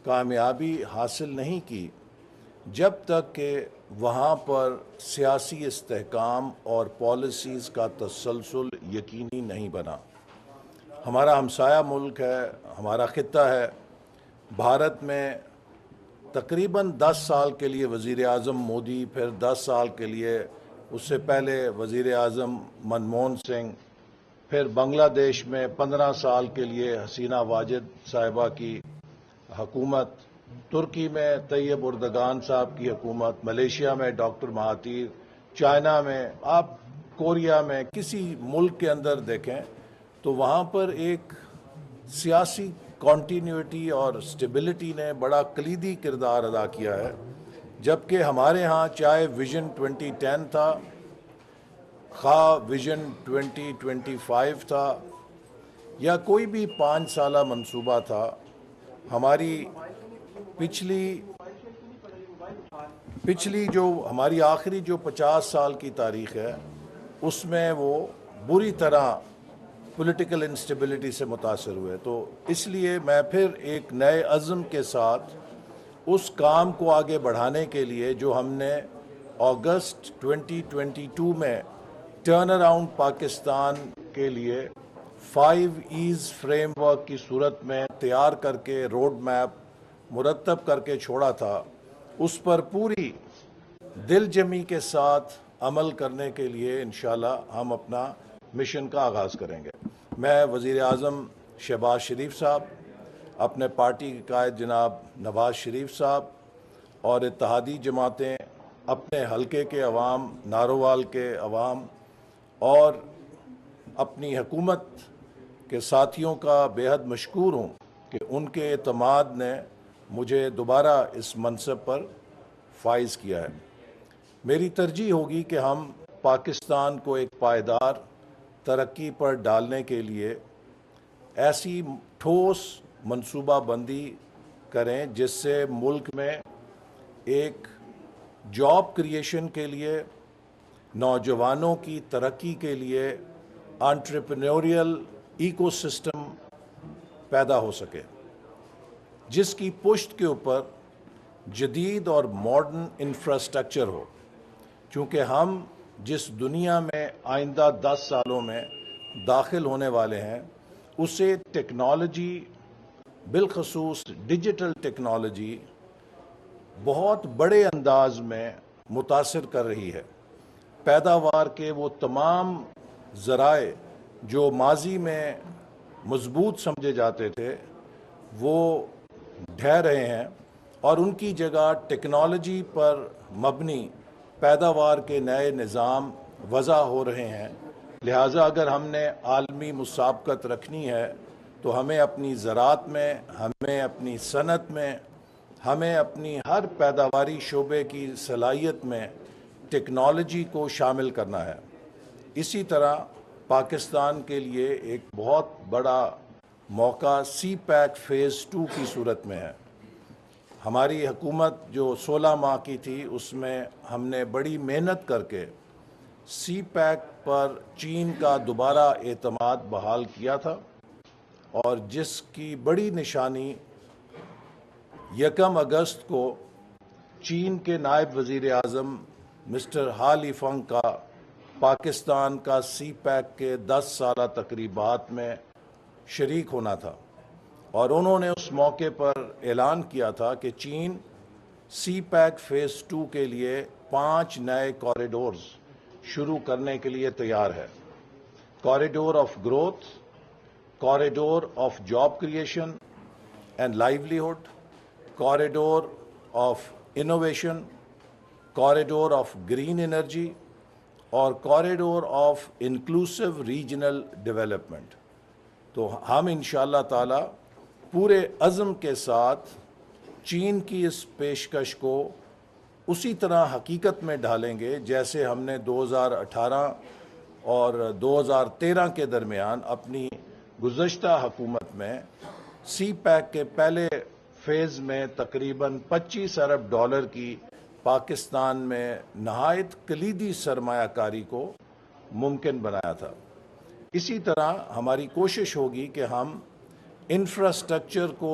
کامیابی حاصل نہیں کی جب تک کہ وہاں پر سیاسی استحکام اور پالیسیز کا تسلسل یقینی نہیں بنا۔ ہمارا ہمسایہ ملک ہے، ہمارا خطہ ہے۔ بھارت میں تقریباً 10 سال کے لیے وزیر اعظم مودی، پھر 10 سال کے لیے اس سے پہلے وزیر اعظم منموہن سنگھ، پھر بنگلہ دیش میں 15 سال کے لیے حسینہ واجد صاحبہ کی حکومت، ترکی میں طیب اردگان صاحب کی حکومت، ملیشیا میں ڈاکٹر مہاتیر، چائنا میں، آپ کوریا میں کسی ملک کے اندر دیکھیں تو وہاں پر ایک سیاسی کانٹینیوٹی اور سٹیبلٹی نے بڑا کلیدی کردار ادا کیا ہے، جبکہ ہمارے ہاں چاہے ویژن 2010 تھا، خواہ ویژن 2025 تھا یا کوئی بھی 5 سالہ منصوبہ تھا، ہماری پچھلی جو ہماری آخری جو 50 سال کی تاریخ ہے اس میں وہ بری طرح پولیٹیکل انسٹیبلٹی سے متاثر ہوئے۔ تو اس لیے میں پھر ایک نئے عزم کے ساتھ اس کام کو آگے بڑھانے کے لیے جو ہم نے اگست 2022 میں ٹرن اراؤنڈ پاکستان کے لیے 5 ایز فریم ورک کی صورت میں تیار کر کے روڈ میپ مرتب کر کے چھوڑا تھا، اس پر پوری دل جمی کے ساتھ عمل کرنے کے لیے انشاءاللہ ہم اپنا مشن کا آغاز کریں گے۔ میں وزیر اعظم شہباز شریف صاحب، اپنے پارٹی کے قائد جناب نواز شریف صاحب اور اتحادی جماعتیں، اپنے حلقے کے عوام، نارووال کے عوام اور اپنی حکومت کے ساتھیوں کا بے حد مشکور ہوں کہ ان کے اعتماد نے مجھے دوبارہ اس منصب پر فائز کیا ہے۔ میری ترجیح ہوگی کہ ہم پاکستان کو ایک پائیدار ترقی پر ڈالنے کے لیے ایسی ٹھوس منصوبہ بندی کریں جس سے ملک میں ایک جاب کریشن کے لیے، نوجوانوں کی ترقی کے لیے انٹرپرینوریل ایکو سسٹم پیدا ہو سکے، جس کی پشت کے اوپر جدید اور ماڈرن انفراسٹرکچر ہو، چونکہ ہم جس دنیا میں آئندہ 10 سالوں میں داخل ہونے والے ہیں اسے ٹیکنالوجی، بالخصوص ڈیجیٹل ٹیکنالوجی بہت بڑے انداز میں متاثر کر رہی ہے۔ پیداوار کے وہ تمام ذرائع جو ماضی میں مضبوط سمجھے جاتے تھے وہ ڈھہ رہے ہیں اور ان کی جگہ ٹیکنالوجی پر مبنی پیداوار کے نئے نظام وضع ہو رہے ہیں۔ لہٰذا اگر ہم نے عالمی مسابقت رکھنی ہے تو ہمیں اپنی زراعت میں، ہمیں اپنی صنعت میں، ہمیں اپنی ہر پیداواری شعبے کی صلاحیت میں ٹیکنالوجی کو شامل کرنا ہے۔ اسی طرح پاکستان کے لیے ایک بہت بڑا موقع سی پیک فیز 2 کی صورت میں ہے۔ ہماری حکومت جو 16 ماہ کی تھی اس میں ہم نے بڑی محنت کر کے سی پیک پر چین کا دوبارہ اعتماد بحال کیا تھا، اور جس کی بڑی نشانی 1 اگست کو چین کے نائب وزیر اعظم مسٹر ہا لی فنگ کا پاکستان کا سی پیک کے 10 سالہ تقریبات میں شریک ہونا تھا، اور انہوں نے اس موقع پر اعلان کیا تھا کہ چین سی پیک فیز 2 کے لیے 5 نئے کوریڈورز شروع کرنے کے لیے تیار ہے۔ Corridor of growth, corridor of job creation and livelihood, corridor of innovation, corridor of green energy اور corridor of inclusive regional development. تو ہم انشاءاللہ تعالی پورے عزم کے ساتھ چین کی اس پیشکش کو اسی طرح حقیقت میں ڈھالیں گے جیسے ہم نے 2018 اور 2013 کے درمیان اپنی گزشتہ حکومت میں سی پیک کے پہلے فیز میں تقریباً $25 ارب کی پاکستان میں نہایت کلیدی سرمایہ کاری کو ممکن بنایا تھا۔ اسی طرح ہماری کوشش ہوگی کہ ہم انفراسٹرکچر کو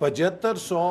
7500